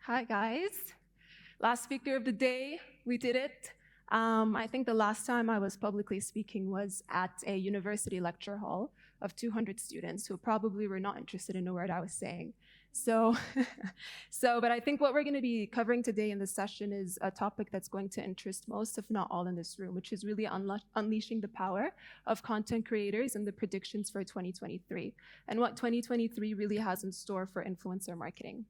Hi, guys. Last speaker of the day, we did it. I think the last time I was publicly speaking was at a university lecture hall of 200 students who probably were not interested in a word I was saying. So, but I think what we're going to be covering today in this session is a topic that's going to interest most, if not all, in this room, which is really unleashing the power of content creators and the predictions for 2023, and what 2023 really has in store for influencer marketing.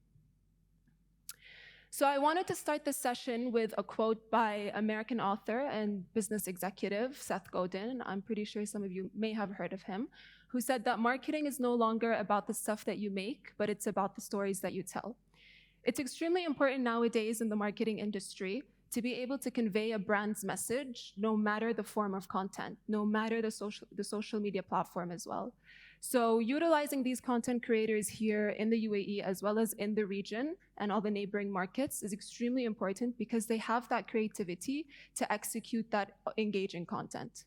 So I wanted to start this session with a quote by American author and business executive Seth Godin. I'm pretty sure some of you may have heard of him, who said that marketing is no longer about the stuff that you make, but it's about the stories that you tell. It's extremely important nowadays in the marketing industry to be able to convey a brand's message, no matter the form of content, no matter the social media platform as well. So utilizing these content creators here in the UAE as well as in the region and all the neighboring markets is extremely important because they have that creativity to execute that engaging content.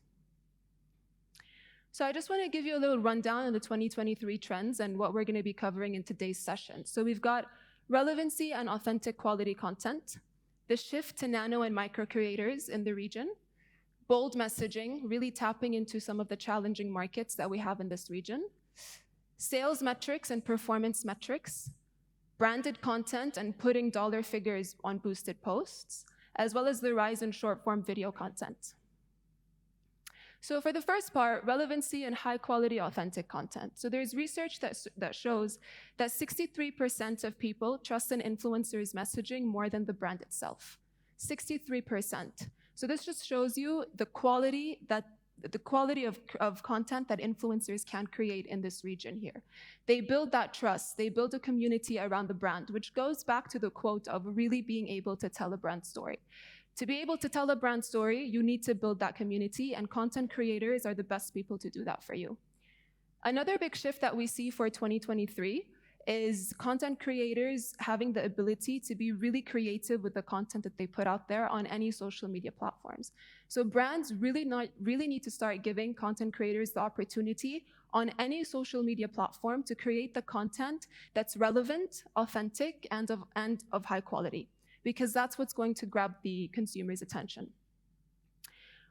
So I just want to give you a little rundown on the 2023 trends and what we're going to be covering in today's session. So we've got relevancy and authentic quality content, the shift to nano and micro creators in the region, bold messaging, really tapping into some of the challenging markets that we have in this region, sales metrics and performance metrics, branded content and putting dollar figures on boosted posts, as well as the rise in short-form video content. So for the first part, relevancy and high-quality authentic content. So there's research that shows that 63% of people trust an influencer's messaging more than the brand itself. 63%. So this just shows you the quality of content that influencers can create in this region here. They build that trust, they build a community around the brand, which goes back to the quote of really being able to tell a brand story. To be able to tell a brand story, you need to build that community, and content creators are the best people to do that for you. Another big shift that we see for 2023 is content creators having the ability to be really creative with the content that they put out there on any social media platforms. So brands really need to start giving content creators the opportunity on any social media platform to create the content that's relevant, authentic, and of high quality, because that's what's going to grab the consumer's attention.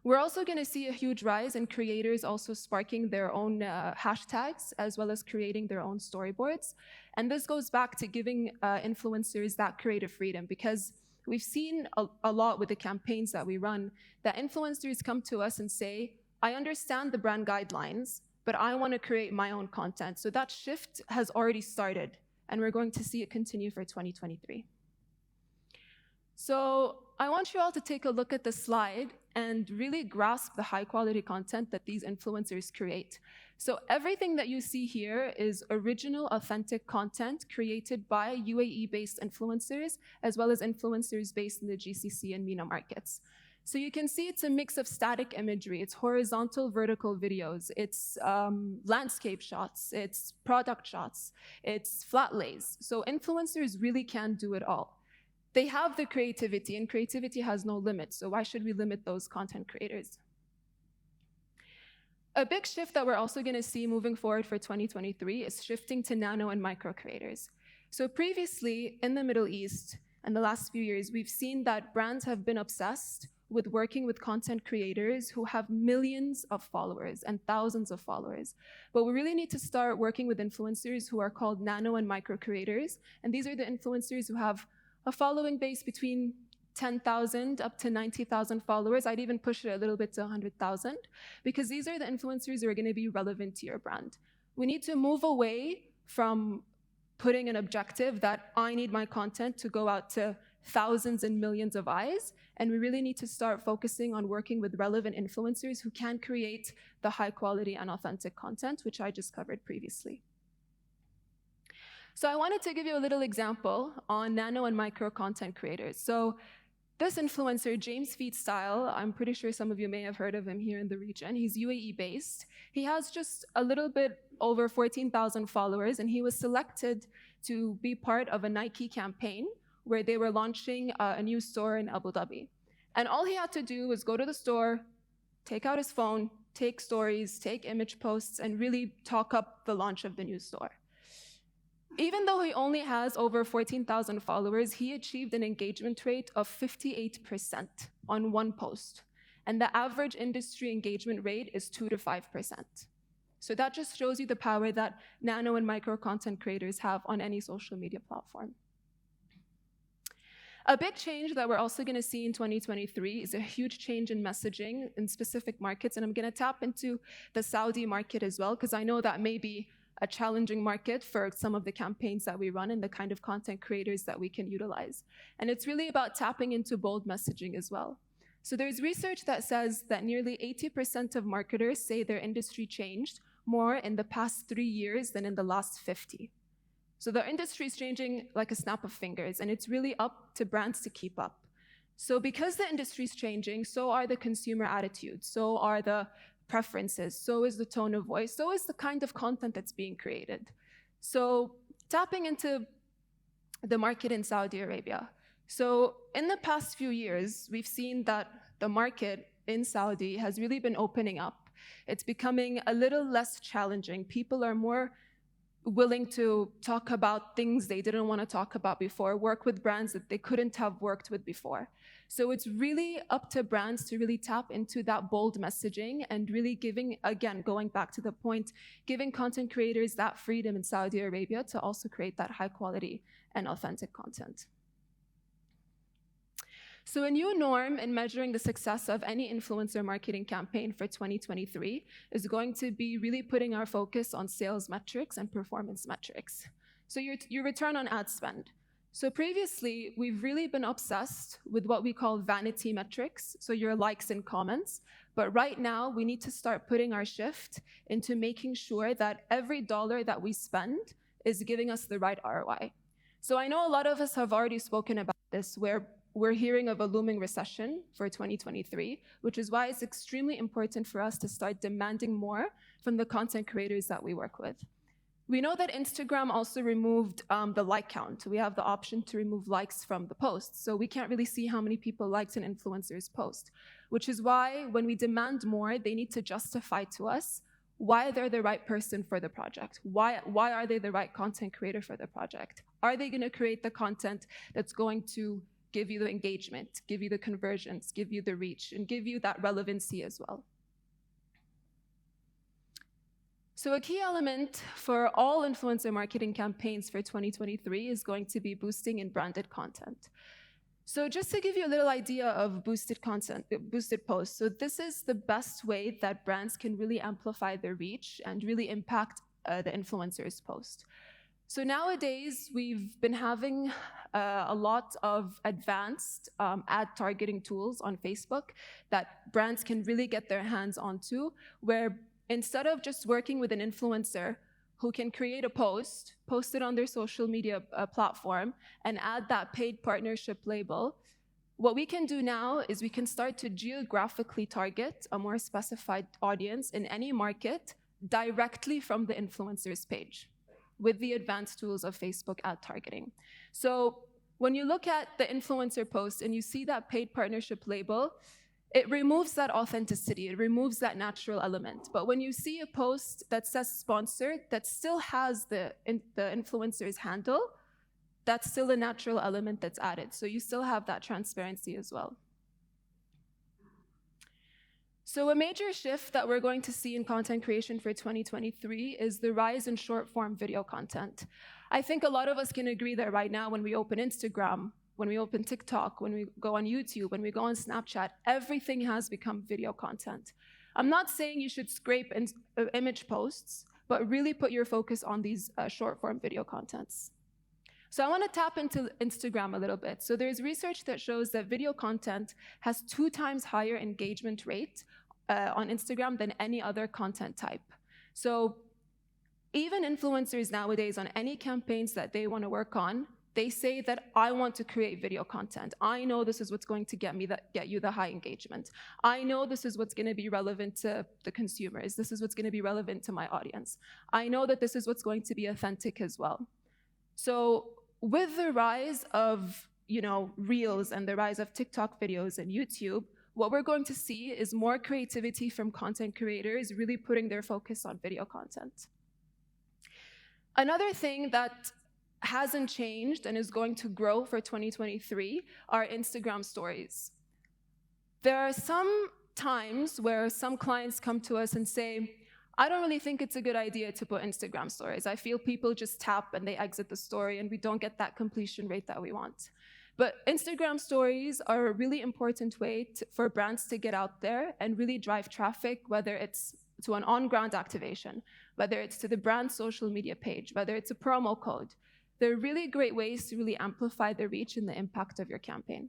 We're also going to see a huge rise in creators also sparking their own hashtags, as well as creating their own storyboards. And this goes back to giving influencers that creative freedom, because we've seen a lot with the campaigns that we run, that influencers come to us and say, I understand the brand guidelines, but I want to create my own content. So that shift has already started, and we're going to see it continue for 2023. So I want you all to take a look at the slide and really grasp the high quality content that these influencers create. So everything that you see here is original, authentic content created by UAE-based influencers, as well as influencers based in the GCC and MENA markets. So you can see it's a mix of static imagery, it's horizontal, vertical videos, it's landscape shots, it's product shots, it's flat lays. So influencers really can do it all. They have the creativity, and creativity has no limits, so why should we limit those content creators? A big shift that we're also going to see moving forward for 2023 is shifting to nano and micro creators. So previously, in the Middle East, in the last few years, we've seen that brands have been obsessed with working with content creators who have millions of followers and thousands of followers. But we really need to start working with influencers who are called nano and micro creators, and these are the influencers who have a following base between 10,000 up to 90,000 followers. I'd even push it a little bit to 100,000, because these are the influencers who are going to be relevant to your brand. We need to move away from putting an objective that I need my content to go out to thousands and millions of eyes, and we really need to start focusing on working with relevant influencers who can create the high quality and authentic content, which I just covered previously. So I wanted to give you a little example on nano and micro content creators. So this influencer, James Feed Style, I'm pretty sure some of you may have heard of him here in the region. He's UAE based. He has just a little bit over 14,000 followers, and he was selected to be part of a Nike campaign where they were launching a new store in Abu Dhabi. And all he had to do was go to the store, take out his phone, take stories, take image posts, and really talk up the launch of the new store. Even though he only has over 14,000 followers, he achieved an engagement rate of 58% on one post. And the average industry engagement rate is 2 to 5%. So that just shows you the power that nano and micro content creators have on any social media platform. A big change that we're also going to see in 2023 is a huge change in messaging in specific markets. And I'm going to tap into the Saudi market as well, because I know that may be a challenging market for some of the campaigns that we run and the kind of content creators that we can utilize. And it's really about tapping into bold messaging as well. So there's research that says that nearly 80% of marketers say their industry changed more in the past 3 years than in the last 50. So the industry is changing like a snap of fingers, and it's really up to brands to keep up. So because the industry is changing, so are the consumer attitudes, so are the preferences, so is the tone of voice, so is the kind of content that's being created. So tapping into the market in Saudi Arabia. So in the past few years, we've seen that the market in Saudi has really been opening up. It's becoming a little less challenging. People are more willing to talk about things they didn't want to talk about before, work with brands that they couldn't have worked with before. So it's really up to brands to really tap into that bold messaging and really giving, again, going back to the point, giving content creators that freedom in Saudi Arabia to also create that high quality and authentic content. So a new norm in measuring the success of any influencer marketing campaign for 2023 is going to be really putting our focus on sales metrics and performance metrics. So your return on ad spend. So previously, we've really been obsessed with what we call vanity metrics, so your likes and comments. But right now, we need to start putting our shift into making sure that every dollar that we spend is giving us the right ROI. So I know a lot of us have already spoken about this, where we're hearing of a looming recession for 2023, which is why it's extremely important for us to start demanding more from the content creators that we work with. We know that Instagram also removed the like count. We have the option to remove likes from the posts, so we can't really see how many people liked an influencer's post, which is why when we demand more, they need to justify to us why they're the right person for the project. Why are they the right content creator for the project? Are they going to create the content that's going to give you the engagement, give you the conversions, give you the reach, and give you that relevancy as well? So a key element for all influencer marketing campaigns for 2023 is going to be boosting in branded content. So just to give you a little idea of boosted content, boosted posts, so this is the best way that brands can really amplify their reach and really impact the influencer's post. So nowadays, we've been having a lot of advanced ad targeting tools on Facebook that brands can really get their hands onto, where instead of just working with an influencer who can create a post, post it on their social media platform, and add that paid partnership label, what we can do now is we can start to geographically target a more specified audience in any market directly from the influencer's page with the advanced tools of Facebook ad targeting. So when you look at the influencer post and you see that paid partnership label, it removes that authenticity, it removes that natural element. But when you see a post that says sponsored, that still has the influencer's handle, that's still a natural element that's added. So you still have that transparency as well. So a major shift that we're going to see in content creation for 2023 is the rise in short-form video content. I think a lot of us can agree that right now when we open Instagram, when we open TikTok, when we go on YouTube, when we go on Snapchat, everything has become video content. I'm not saying you should scrape image posts, but really put your focus on these short-form video contents. So I want to tap into Instagram a little bit. So there's research that shows that video content has 2 times higher engagement rate on Instagram than any other content type. So even influencers nowadays on any campaigns that they want to work on, they say that I want to create video content. I know this is what's going to get you the high engagement. I know this is what's going to be relevant to the consumers. This is what's going to be relevant to my audience. I know that this is what's going to be authentic as well. So with the rise of, Reels and the rise of TikTok videos and YouTube, what we're going to see is more creativity from content creators really putting their focus on video content. Another thing that hasn't changed and is going to grow for 2023 are Instagram stories. There are some times where some clients come to us and say, I don't really think it's a good idea to put Instagram stories. I feel people just tap and they exit the story and we don't get that completion rate that we want. But Instagram stories are a really important way for brands to get out there and really drive traffic, whether it's to an on-ground activation, whether it's to the brand social media page, whether it's a promo code. They're really great ways to really amplify the reach and the impact of your campaign.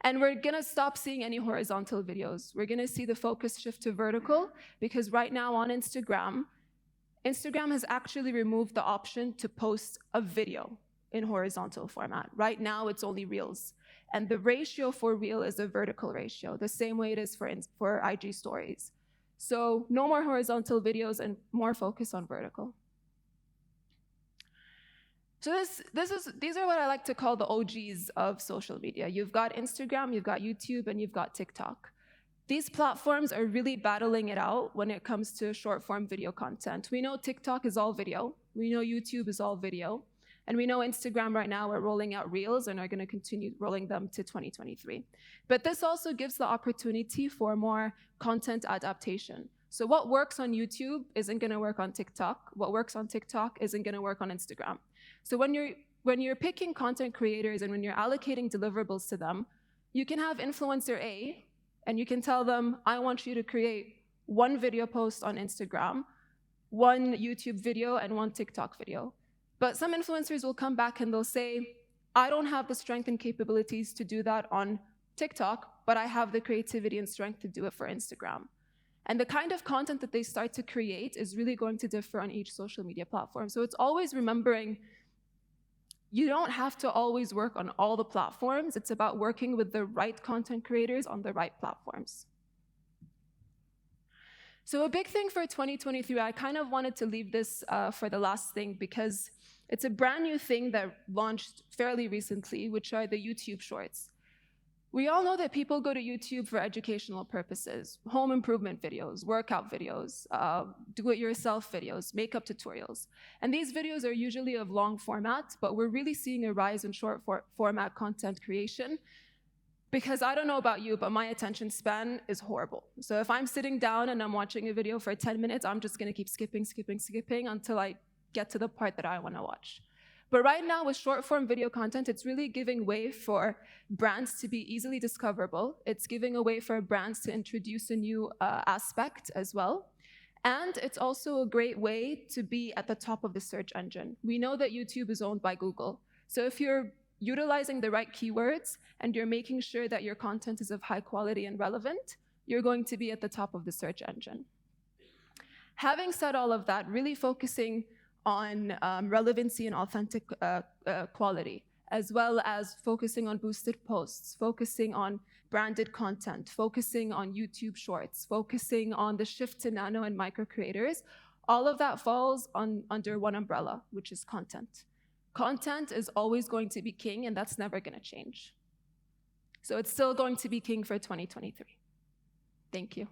And we're gonna stop seeing any horizontal videos. We're gonna see the focus shift to vertical, because right now on Instagram has actually removed the option to post a video in horizontal format. Right now it's only Reels. And the ratio for Reel is a vertical ratio, the same way it is for IG stories. So no more horizontal videos and more focus on vertical. So these are what I like to call the OGs of social media. You've got Instagram, you've got YouTube, and you've got TikTok. These platforms are really battling it out when it comes to short-form video content. We know TikTok is all video. We know YouTube is all video. And we know Instagram right now, we're rolling out Reels and are going to continue rolling them to 2023. But this also gives the opportunity for more content adaptation. So what works on YouTube isn't going to work on TikTok. What works on TikTok isn't going to work on Instagram. So when you're picking content creators and when you're allocating deliverables to them, you can have influencer A, and you can tell them, I want you to create one video post on Instagram, one YouTube video, and one TikTok video. But some influencers will come back and they'll say, I don't have the strength and capabilities to do that on TikTok, but I have the creativity and strength to do it for Instagram. And the kind of content that they start to create is really going to differ on each social media platform. So it's always remembering, you don't have to always work on all the platforms. It's about working with the right content creators on the right platforms. So a big thing for 2023, I kind of wanted to leave this for the last thing because it's a brand new thing that launched fairly recently, which are the YouTube Shorts. We all know that people go to YouTube for educational purposes, home improvement videos, workout videos, do-it-yourself videos, makeup tutorials. And these videos are usually of long format, but we're really seeing a rise in short format content creation because I don't know about you, but my attention span is horrible. So if I'm sitting down and I'm watching a video for 10 minutes, I'm just gonna keep skipping until I get to the part that I wanna watch. But right now with short form video content, it's really giving way for brands to be easily discoverable. It's giving a way for brands to introduce a new aspect as well. And it's also a great way to be at the top of the search engine. We know that YouTube is owned by Google. So if you're utilizing the right keywords and you're making sure that your content is of high quality and relevant, you're going to be at the top of the search engine. Having said all of that, really focusing on relevancy and authentic quality, as well as focusing on boosted posts, focusing on branded content, focusing on YouTube Shorts, focusing on the shift to nano and micro creators. All of that falls under one umbrella, which is content. Content is always going to be king, and that's never going to change. So it's still going to be king for 2023. Thank you.